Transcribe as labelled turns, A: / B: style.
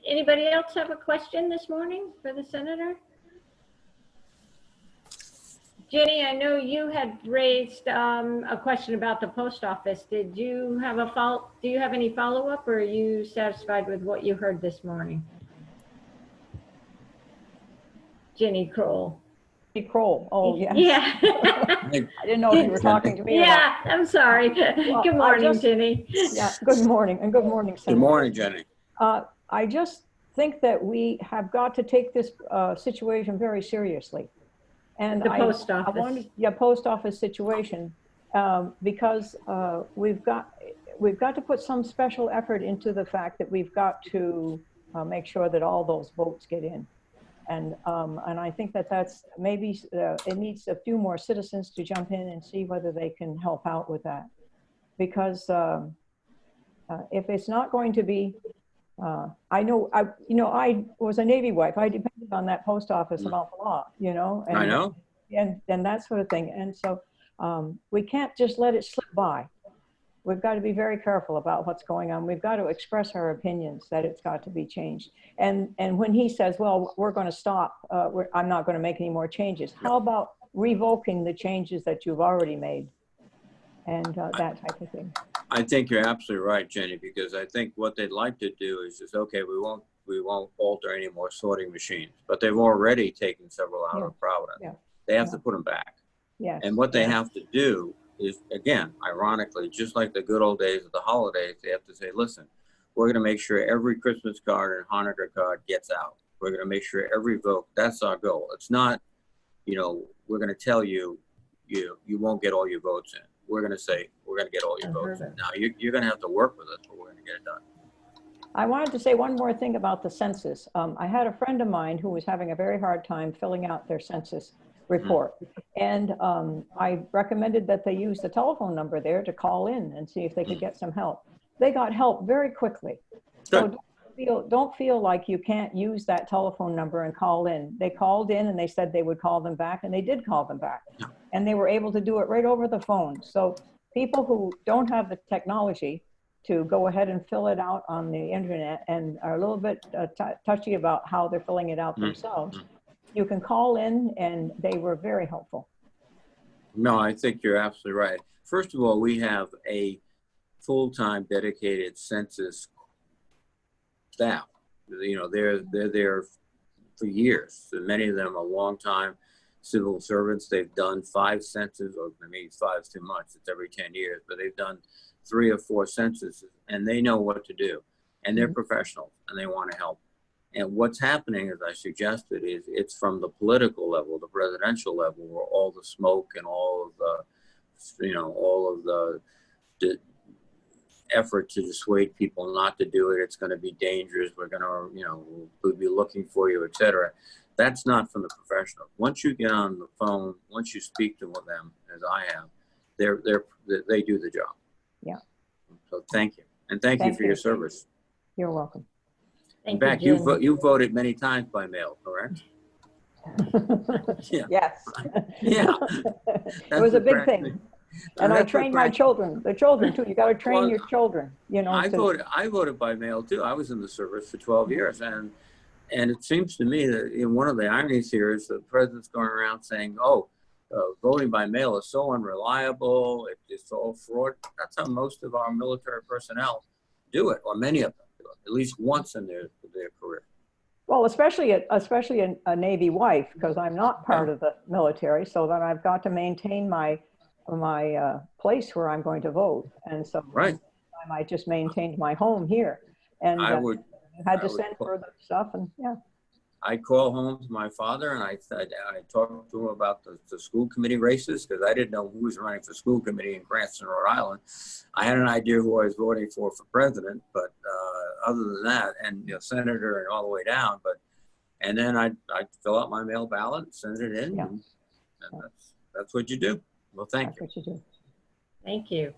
A: Anybody else have a question this morning for the senator? Jenny, I know you had raised a question about the post office. Did you have do you have any follow-up, or are you satisfied with what you heard this morning? Jenny Croll.
B: Croll. Oh, yes.
A: Yeah.
B: I didn't know if you were talking to me.
A: Yeah, I'm sorry. Well, good morning, Jenny.
B: Yeah, good morning, and good morning, Senator.
C: Good morning, Jenny.
B: I just think that we have got to take this situation very seriously. And
A: the post office.
B: Post office situation, because we've got to put some special effort into the fact that we've got to make sure that all those votes get in. And I think that that's maybe it needs a few more citizens to jump in and see whether they can help out with that. Because if it's not going to be, I was a Navy wife. I depended on that post office an awful lot, you know. And,
C: I know.
B: And that sort of thing. And so we can't just let it slip by. We've got to be very careful about what's going on. We've got to express our opinions that it's got to be changed. And when he says, well, we're going to stop, I'm not going to make any more changes. How about revoking the changes that you've already made? And that type of thing.
C: I think you're absolutely right, Jenny, because I think what they'd like to do is just, okay, we won't alter any more sorting machines, but they've already taken several out of Providence. Yeah. They have to put them back.
B: Yes.
C: And what they have to do is, again, ironically, just like the good old days of the holidays, they have to say, listen, we're going to make sure every Christmas card and Hanukkah card gets out. We're going to make sure every vote, that's our goal. It's not, you know, we're going to tell you, you won't get all your votes in. We're going to say, we're going to get all your votes in. Now, you're going to have to work with us, but we're going to get it done.
B: I wanted to say one more thing about the census. I had a friend of mine who was having a very hard time filling out their census report. And I recommended that they use the telephone number there to call in and see if they could get some help. They got help very quickly. So don't feel like you can't use that telephone number and call in. They called in and they said they would call them back, and they did call them back. And they were able to do it right over the phone. So people who don't have the technology to go ahead and fill it out on the internet and are a little bit touchy about how they're filling it out themselves, you can call in, and they were very helpful.
C: No, I think you're absolutely right. First of all, we have a full-time dedicated census staff. You know, they're there for years. So many of them are long-time civil servants. They've done 5 censuses, or maybe 5's too much. It's every 10 years, but they've done 3 or 4 censuses, and they know what to do. And they're professionals, and they want to help. And what's happening, as I suggested, is it's from the political level, the presidential level, where all the smoke and all of the, you know, all of the effort to dissuade people not to do it. It's going to be dangerous. We're going to, you know, we'll be looking for you, etc. That's not from the professionals. Once you get on the phone, once you speak to them, as I have, they do the job.
B: Yeah.
C: So thank you, and thank you for your service.
B: You're welcome.
C: In fact, you voted many times by mail, correct?
B: Yeah. Yes.
C: Yeah.
B: It was a big thing. And I trained my children, the children too. You got to train your children, you know.
C: I voted by mail too. I was in the service for 12 years. And it seems to me that one of the ironies here is the president's going around saying, oh, voting by mail is so unreliable. It's all fraud. That's how most of our military personnel do it, or many of them do it, at least once in their career.
B: Well, especially a Navy wife, because I'm not part of the military, so that I've got to maintain my place where I'm going to vote. And so I just maintained my home here. And I had to send for the stuff, and yeah.
C: I call home to my father, and I talked to him about the school committee races, because I didn't know who was running for school committee in Cranston, Rhode Island. I had an idea who I was voting for president, but other than that, and you know, senator and all the way down. And then I fill out my mail ballot, send it in, and that's what you do. Well, thank you.
B: That's what you do.
A: Thank you.